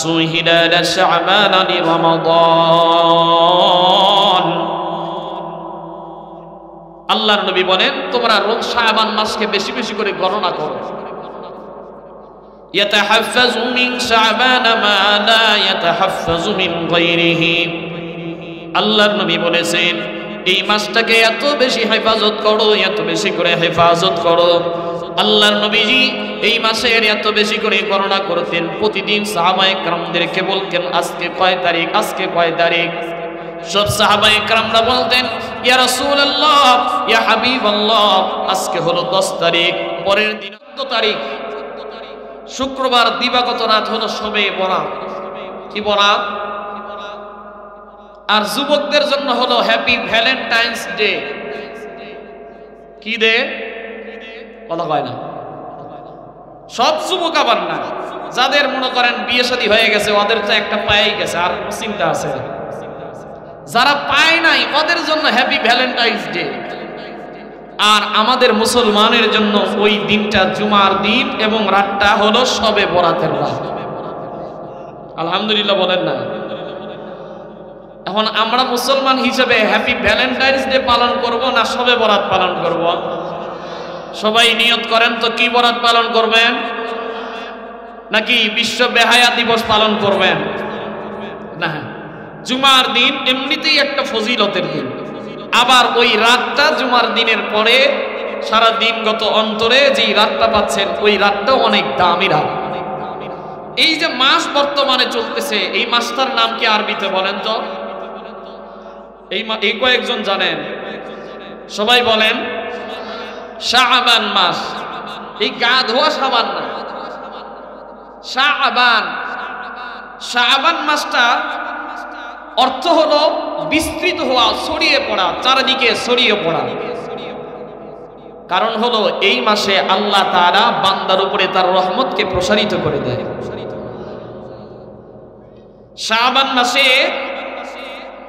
احصوا هلال شعبان لرمضان আল্লাহর নবী বলেন তোমরা শাবান মাসকে বেশি বেশি করে গণনা করো يتحفظ من شعبان ما لا يتحفظ من غيره আল্লাহর নবী বলেছেন এই মাসটাকে এত বেশি হেফাজত করো এত বেশি করে হেফাজত করো আল্লাহর নবীজি এই মাসের এত বেশি করে গণনা করতেন প্রতিদিন সাহাবায়ে কেরামদেরকে বলতেন আজকে কয় তারিখ আজকে কয় তারিখ সব সাহাবায়ে কেরামরা বলতেন ইয়া রাসূলুল্লাহ ইয়া হাবিবাল্লাহ আজকে হলো 10 তারিখ পরের দিন 14 তারিখ শুক্রবার দিবাগত রাত হলো শবে বরাত কি বরাত আর যুবকদের জন্য হলো হ্যাপি ভ্যালেন্টাইন্স ডে কি ডে বলা হয় না সব যুবক আবার না যাদের মনে করেন বিয়ে শাদী হয়ে গেছে ওদের তো একটা পাই গেছে আর চিন্তা আছে যারা পায় নাই ওদের জন্য হ্যাপি ভ্যালেন্টাইন্স ডে আর আমাদের মুসলমানের জন্য ওই দিনটা জুমার দিন এবং রাতটা হলো শবে বরাতের রাত আলহামদুলিল্লাহ বলেন না এখন আমরা মুসলমান হিসেবে হ্যাপি ভ্যালেন্টাইন্স ডে পালন করব না শবে বরাত পালন করব সবাই নিয়ত করেন তো কি বরাত পালন করবেন নাকি বিশ্ব বেহায়া দিবস পালন করবেন না জুমার দিন এমনিতেই একটা ফজিলতের দিন আবার ওই রাতটা জুমার দিনের পরে সারা দিনগত অন্তরে যেই রাতটা পাচ্ছেন ওই রাতটাও অনেক দামি রাত এই যে মাস বর্তমানে চলতেছে এই মাসটার নাম কি আরবিতে বলেন তো এই কয়েকজন জানেন সবাই বলেন শাবান মাস এই গা ধোয়া সাবান না শাবান মাসটা অর্থ হলো বিস্তৃত হওয়া ছড়িয়ে পড়া চারিদিকে ছড়িয়ে পড়া কারণ হলো এই মাসে আল্লাহ তাআলা বান্দার উপরে তার রহমতকে প্রসারিত করে দেয় শাবান মাসে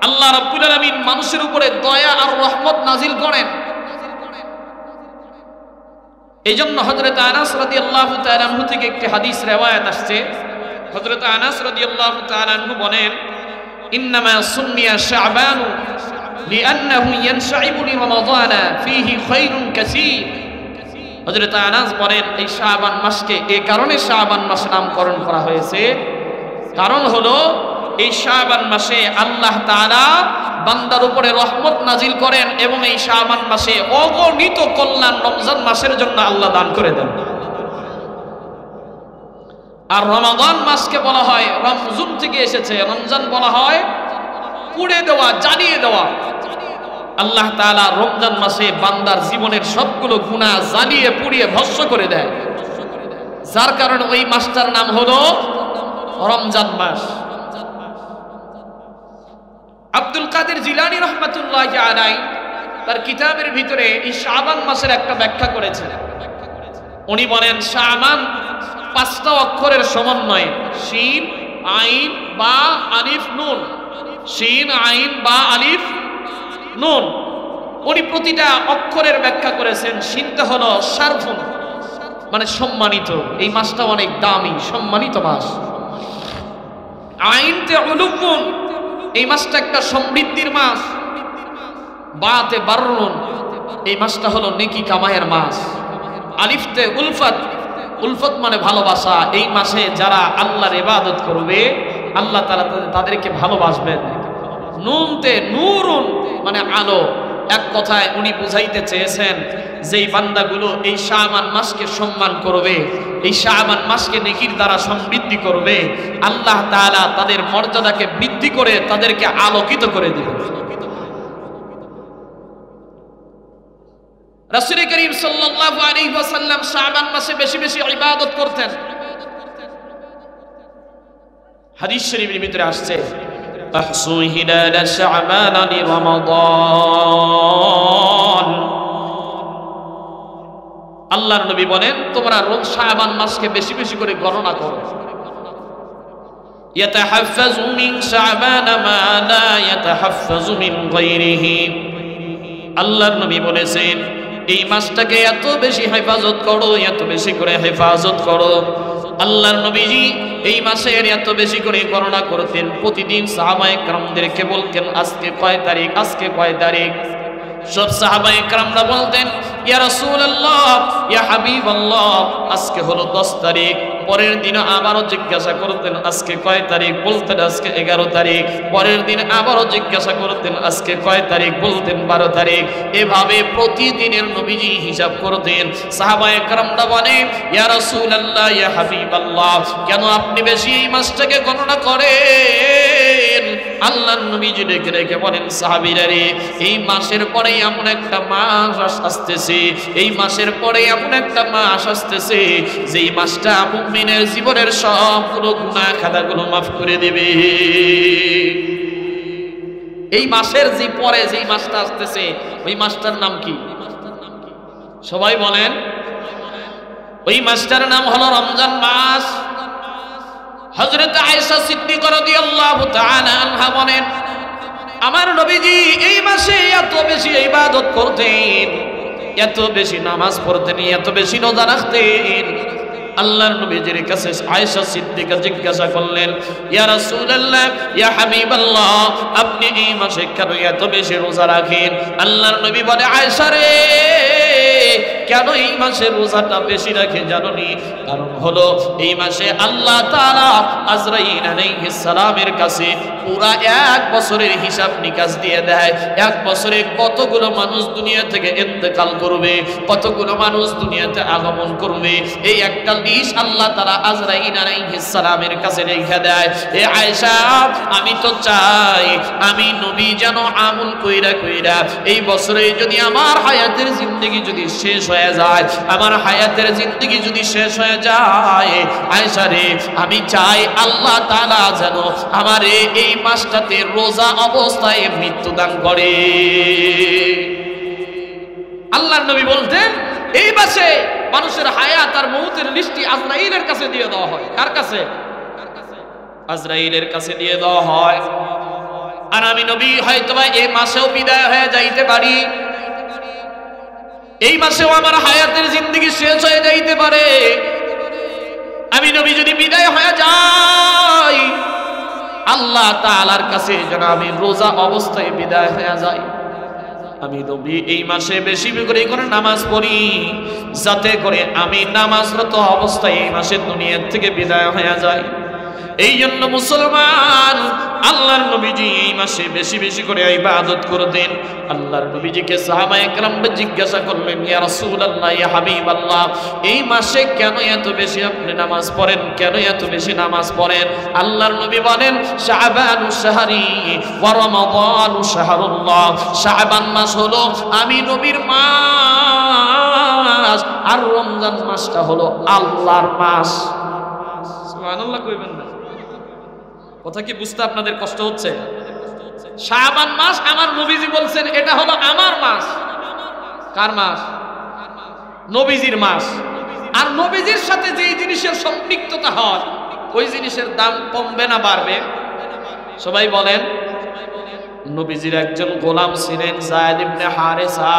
আল্লাহ রাব্বুল আলামিন মানুষের উপরে দয়া আর রহমত নাজিল করেন এইজন্য হযরত আনাস রাদিয়াল্লাহু তাআলা আনহু থেকে একটি হাদিস riwayat আসছে হযরত আনাস রাদিয়াল্লাহু তাআলা আনহু বলেন ইন্নামা সুমিয়া শাবান লিআন্নাহু ইয়ানশাইবু লিরমাদান ফীহি খায়রুন কাসীর হযরত আনাস বলেন এই শাবান মাসকে এই কারণে শাবান মাস নামকরণ করা হয়েছে কারণ হলো এই শাবান মাসে আল্লাহ তাআলা বান্দার উপরে রহমত নাজিল করেন এবং এই শাবান মাসে অগণিত কল্যাণ রমজান মাসের জন্য আল্লাহ দান করে দেন আর রমাদান মাসকে বলা হয় রমজান থেকে এসেছে রমজান বলা হয় পুড়ে দেওয়া জ্বালিয়ে দেওয়া আল্লাহ তাআলা রমজান মাসে বান্দার জীবনের সবগুলো গুনাহ জ্বালিয়ে পুড়িয়ে ভস্ম করে দেয় যার কারণে ওই মাসটার নাম হলো রমজান মাস আব্দুল কাদের জিলানী রাহমাতুল্লাহি আলাইহি তার কিতাবের ভিতরে এই শাবান মাসের একটা ব্যাখ্যা করেছেন উনি বলেন শাবান 5টা অক্ষরের সমন্বয়ে শিন আইন বা আলিফ নুন শিন আইন বা আলিফ নুন উনি প্রতিটা অক্ষরের ব্যাখ্যা করেছেন শিনটা হলো শারফুন মানে সম্মানিত এই মাসটা অনেক দামি সম্মানিত মাস আইনতে উলুমুন এই মাসটা একটা সমৃদ্ধির মাস বাতে বাররুন এই মাসটা হলো নেকি কামায়ের মাস আলিফতে উলফত উলফত মানে ভালোবাসা এই মাসে যারা আল্লাহর ইবাদত করবে আল্লাহ তাআলা তাদেরকে ভালোবাসবেন নুনতে নূরুন মানে আলো এক কথায় উনি বুঝাইতে চেয়েছেন যেই বান্দাগুলো এই শাবান মাসকে সম্মান করবে এই শাবান মাসকে নেকির দ্বারা সমৃদ্ধি করবে আল্লাহ তাআলা তাদের মর্যাদাকে বৃদ্ধি করে তাদেরকে আলোকিত করে দিবেন রাসূল করিম সাল্লাল্লাহু আলাইহি ওয়াসাল্লাম শাবান মাসে বেশি বেশি ইবাদত করতেন হাদিস শরীফের ভিতরে আসছে احصوا هلال شعبان لرمضان আল্লাহর নবী বলেন তোমরা শাবান মাসকে বেশি বেশি করে গণনা করো يتحفظ من شعبان ما لا يتحفظ من غيره আল্লাহর নবী বলেছেন এই মাসটাকে এত বেশি হেফাজত করো এত বেশি করে হেফাজত করো আল্লাহর নবীজি এই মাসের এত বেশি করে গণনা করতেন। প্রতিদিন সাহাবায়ে কেরামদেরকে বলতেন আজকে কয় তারিখ, আজকে কয় তারিখ। সব সাহাবায়ে কেরামরা বলতেন ইয়া রাসূলুল্লাহ, ইয়া হাবিবাল্লাহ, আজকে হলো 10 তারিখ। পরের দিন আবারও জিজ্ঞাসা করতেন আজকে কয় তারিখ, বলতেন আজকে 11 তারিখ। পরের দিন আবারও জিজ্ঞাসা করতেন আজকে কয় তারিখ, বলতেন 12 তারিখ। এভাবে প্রতিদিনের নবীজি হিসাব করতেন। সাহাবায়ে কেরামরা বলেন ইয়া রাসূলুল্লাহ, ইয়া হাবিবাল্লাহ, কেন আপনি বেশি এই মাসটাকে গণনা করেন? আল্লাহর নবীজি ডেকে ডেকে বলেন সাহাবীরা রে, এই মাসের পরে এমন একটা মাস আসতেছে, এই মাসের পরে এমন একটা মাস আসতেছে যেই মাসটা মুমিনের জীবনের সবগুলো গুনাহ খাতাগুলো মাফ করে দেবে। এই মাসের যে পরে যেই মাসটা আসতেছে ওই মাসটার নাম কি? সবাই বলেন। ওই মাসটার নাম হলো রমজান মাস। হযরত আয়েশা সিদ্দিকা রাদিয়াল্লাহু তাআলা আনহা বলেন আমার নবীজি এই মাসে এত বেশি ইবাদত করতেন, এত বেশি নামাজ পড়তেন, এত বেশি রোজা রাখতেন। আল্লাহর নবীজির কাছে আয়েশা সিদ্দিকা জিজ্ঞাসা করলেন ইয়া রাসূলুল্লাহ, ইয়া হাবিবাল্লাহ, আপনি এই মাসে কেন এত বেশি রোজা রাখেন? আল্লাহর নবী বলে আয়েশা রে, কেন এই মাসে রোজাটা বেশি রাখে জানোনি? কারণ হলো এই মাসে আল্লাহ তাআলা আজরাইল আলাইহিস সালামের কাছে পুরা 1 বছরের হিসাব নিকাশ দিয়ে দেয়। 1 বছরে কতগুলো মানুষ দুনিয়া থেকে ইন্তেকাল করবে, কতগুলো মানুষ দুনিয়াতে আগমন করবে, এই একটা লিস্ট আল্লাহ তাআলা আজরাইল আলাইহিস সালামের কাছে রেখে দেয়। এ আয়েশা, আমি তো চাই আমি নবী যেন আমল কইরা কইরা এই বছরে যদি আমার হায়াতের জিন্দেগি যদি শেষ হয়ে যায়, আমার হায়াতের জিন্দেগি যদি শেষ হয়ে যায়, আয়েশা রে, আমি চাই আল্লাহ তাআলা যেন আমারে এই মাসটাতে রোজা অবস্থায় মৃত্যু দান করে। আল্লাহর নবী বলতেন এই মাসে মানুষের হায়াত আর মউতের লিস্টি আজরাইলের কাছে দিয়ে দেওয়া হয়। কার কাছে? আজরাইলের কাছে দিয়ে দেওয়া হয়। আর আমি নবী হয়তোবা এই মাসেও বিদায় হয়ে যাইতে পারি, এই মাসেও আমার হায়াতের জিন্দেগি শেষ হয়ে যাইতে পারে। আমি নবী যদি বিদায় হয়ে যাই, আল্লাহ তাআলার কাছে যেন আমি রোজা অবস্থায় বিদায় হয়ে যাই। আমি নবী এই মাসে বেশি করে নামাজ পড়ি, যাতে করে আমি নামাজরত অবস্থায় এই মাসের দুনিয়া থেকে বিদায় হয়ে যাই। এই জন্য মুসলমান আল্লাহর নবীজি এই মাসে বেশি বেশি করে ইবাদত করতেন। আল্লাহর নবীজিকে সাহাবায়ে কেরামরা জিজ্ঞাসা করলেন ইয়া রাসূলুল্লাহ, ইয়া হাবিবাল্লাহ, এই মাসে কেন এত বেশি আপনি নামাজ পড়েন, কেন এত বেশি নামাজ পড়েন? আল্লাহর নবী বলেন শাবানু শাহরি ওয়া রমাদানু শাহরুল্লাহ, শাবান মাস হলো আমি নবীর মাস, আর রমজান মাসটা হলো আল্লাহর মাস। সুবহানাল্লাহ কইবেন না? কথা কি বুঝতে আপনাদের কষ্ট হচ্ছে? শাবান মাস আমার নবীজি বলছেন এটা হলো আমার মাস। কার মাস? নবীজির মাস। আর নবীজির সাথে যেই জিনিসের সম্পৃক্ততা হয় ওই জিনিসের দাম কমবে না বাড়বে? সবাই বলেন। নবীজির একজন গোলাম ছিলেন যায়েদ ইবনে হারেসা,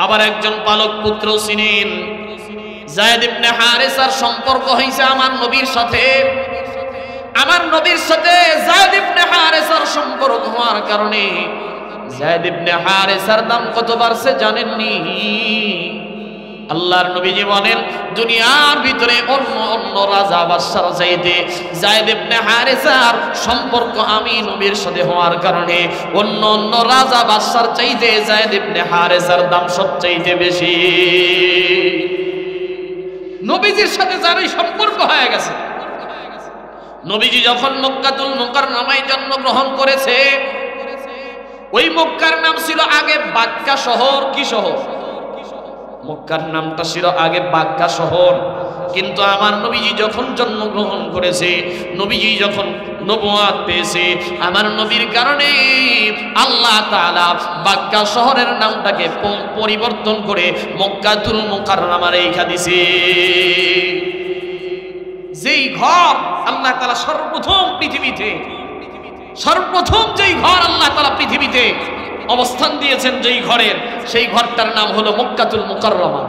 আবার একজন পালক পুত্র ছিলেন। যায়েদ ইবনে হারেসার সম্পর্ক হইছে আমার নবীর সাথে। আমার নবীর সাথে যায়েদ ইবনে হারেসার সম্পর্ক হওয়ার কারণে যায়েদ ইবনে হারেসার দাম কত বাড়ছে জানেননি? আল্লাহর নবীজি বলেন দুনিয়ার ভিতরে অন্য অন্য রাজা বাদশার চাইতে যায়েদ ইবনে হারেসার সম্পর্ক আমি নবীর সাথে হওয়ার কারণে অন্য অন্য রাজা বাদশার চাইতে যায়েদ ইবনে হারেসার দাম সবচাইতে বেশি। নবীজির সাথে যার এই সম্পর্ক হয়ে গেছে, নবীজি যখন মক্কাতুল মুকাররমায় জন্মগ্রহণ করেছে, ওই মক্কার নাম ছিল আগে বাক্কা শহর। কি শহর? মক্কার নামটা ছিল আগে বাক্কা শহর। কিন্তু আমার নবীজি যখন জন্মগ্রহণ করেছে, নবীজি যখন নবুয়াত পেয়েছে, আমার নবীর কারণে আল্লাহ তাআলা বাক্কা শহরের নামটাকে পরিবর্তন করে মক্কাতুল মুকাররমা রেখে দিয়েছে। যেই ঘর আল্লাহ তাআলা সর্বপ্রথম পৃথিবীতে, সর্বপ্রথম যেই ঘর আল্লাহ তাআলা পৃথিবীতে অবস্থান দিয়েছেন যেই ঘরের, সেই ঘরটার নাম হলো মক্কাতুল মুকাররমা।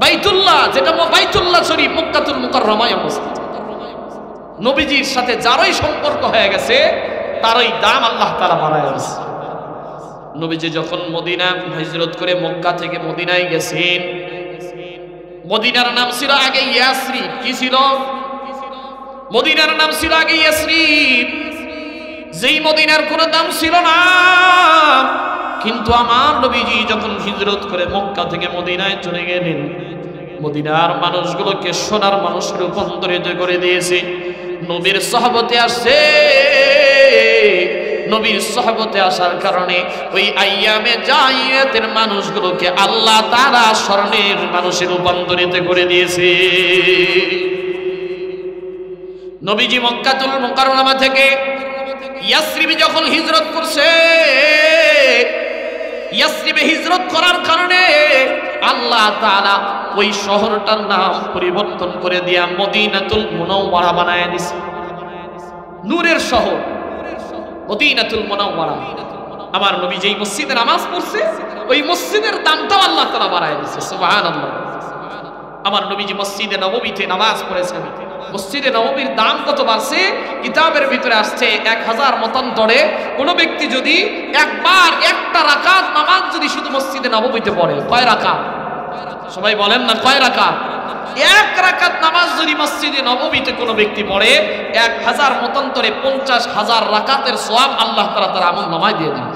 বাইতুল্লাহ, যেটা বাইতুল্লাহ শরীফ মক্কাতুল মুকাররমায় অবস্থিত। নবীজির সাথে যারই সম্পর্ক হয়ে গেছে তারই দাম আল্লাহ তাআলা বাড়ায় দিয়েছে। নবীজি যখন মদিনা হিজরত করে মক্কা থেকে মদিনায় গেছেন, মদিনার নাম ছিল আগে ইয়াসরিব। কি ছিল? মদিনার নাম ছিল আগে ইয়াসরিব, যেই মদিনার কোনো দাম ছিল না। কিন্তু আমার নবীজি যখন হিজরত করে মক্কা থেকে মদিনায় চলে গেলেন, মদিনার মানুষগুলোকে সোনার মানুষে রূপান্তরিত করে দিয়েছে। নবীর সহবতে আসছে, নবীর সহবতে আসার কারণে ওই আইয়ামে জাইয়াতের মানুষগুলোকে আল্লাহ তাআলা স্বর্ণের মানুষে রূপান্তরিত করে দিয়েছে। নবীজি মক্কাতুল মুকাররমা থেকে ইয়াসরিবে যখন হিজরত করছে, ইয়াসরিবে হিজরত করার কারণে আল্লাহ তাআলা ওই শহরটার নাম পরিবর্তন করে দিয়া মদিনাতুল মুনাওয়ারা বানায় দিয়েছে। নূরের শহর মদিনাতুল মুনাওয়ারা। আমার নবী যেই মসজিদে নামাজ পড়ছে ওই মসজিদের দামটাও আল্লাহ তাআলা বাড়ায় দিয়েছে। সুবহানাল্লাহ। আমার নবীজি মসজিদে নববীতে নামাজ পড়েছেন, মসজিদে নববীর দাম কত বাড়ছে কিতাবের ভিতরে আসছে 1000 মতান্তরে। কোনো ব্যক্তি যদি একবার একটা রাকাত নামাজ যদি শুধু মসজিদে নববীতে পড়ে, কয় রাকাত? সবাই বলেন না কয় রাকাত? এক রাকাত নামাজ যদি মসজিদে নববীতে কোনো ব্যক্তি পড়ে 1000 মতান্তরে 50,000 রাকাতের সওয়াব আল্লাহ তাআলা তার আমলনামায় দিয়ে দেন।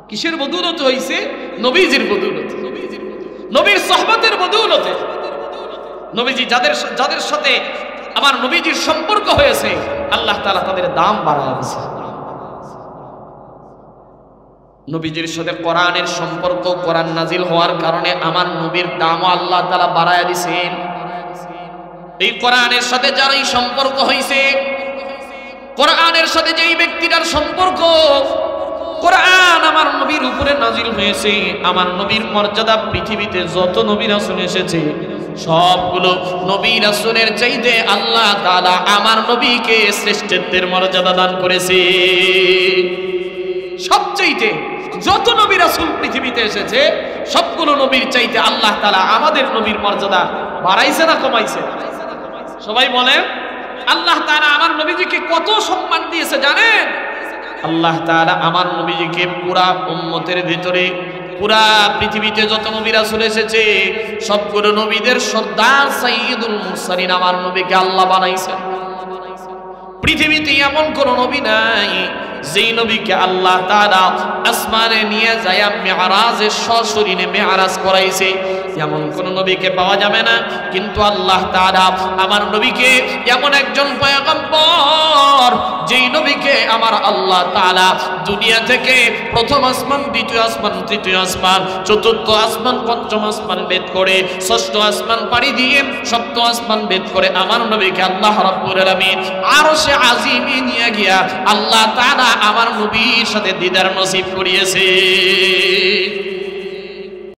কিসের বদৌলতে হইছে? নবীজির বদৌলতে, নবীর সুহবতের বদৌলতে। নবীজি যাদের সাথে আমার নবীজির সম্পর্ক হয়েছে আল্লাহ তাআলা তাদের দাম বাড়ায় দিয়েছে। নবীজির সাথে কোরআনের সম্পর্ক, কোরআন নাজিল হওয়ার কারণে আমার নবীর দামও আল্লাহ তাআলা বাড়ায় দিয়েছেন। এই কোরআনের সাথে যারই সম্পর্ক হয়েছে, কোরআনের সাথে যেই ব্যক্তিটার সম্পর্ক, কোরআন আমার নবীর উপরে নাজিল হয়েছে, আমার নবীর মর্যাদা পৃথিবীতে যত নবী রাসূল এসেছে সবগুলো নবী রাসূলের চাইতে আল্লাহ তাআলা আমার নবীকে শ্রেষ্ঠত্বের মর্যাদা দান করেছে। সবচাইতে যত নবী রাসূল পৃথিবীতে এসেছে সবগুলো নবীর চাইতে আল্লাহ তাআলা আমাদের নবীর মর্যাদা বাড়াইছে না কমাইছে? সবাই বলেন। আল্লাহ তাআলা আমার নবীজিকে কত সম্মান দিয়েছে জানেন? আল্লাহ তাআলা আমার নবীজিকে পুরা উম্মতের ভিতরে, পুরা পৃথিবীতে যত নবী রাসূল এসেছে সবগুলো নবীদের সর্দার সাইয়্যিদুল মুরসালিন আমার নবীকে আল্লাহ বানাইছে। পৃথিবীতে এমন কোন নবী নাই যেই নবীকে আল্লাহ তাআলা আসমানে নিয়ে যায় মিরাজে সশরীরে মিরাজ করাইছে, এমন কোন নবীকে পাওয়া যাবে না। কিন্তু আল্লাহ তাআলা আমার নবীকে এমন একজন পয়গম্বর, যেই নবীকে আমার আল্লাহ তাআলা দুনিয়া থেকে প্রথম আসমান, দ্বিতীয় আসমান, তৃতীয় আসমান, চতুর্থ আসমান, পঞ্চম আসমান ভেদ করে, ষষ্ঠ আসমান পাড়ি দিয়ে সপ্তম আসমান ভেদ করে আমার নবীকে আল্লাহ রাব্বুল আলামিন আরশে আজিমে নিয়ে গিয়া আল্লাহ তাআলা আমার নবীর সাথে দিদার নসিব করিয়েছে।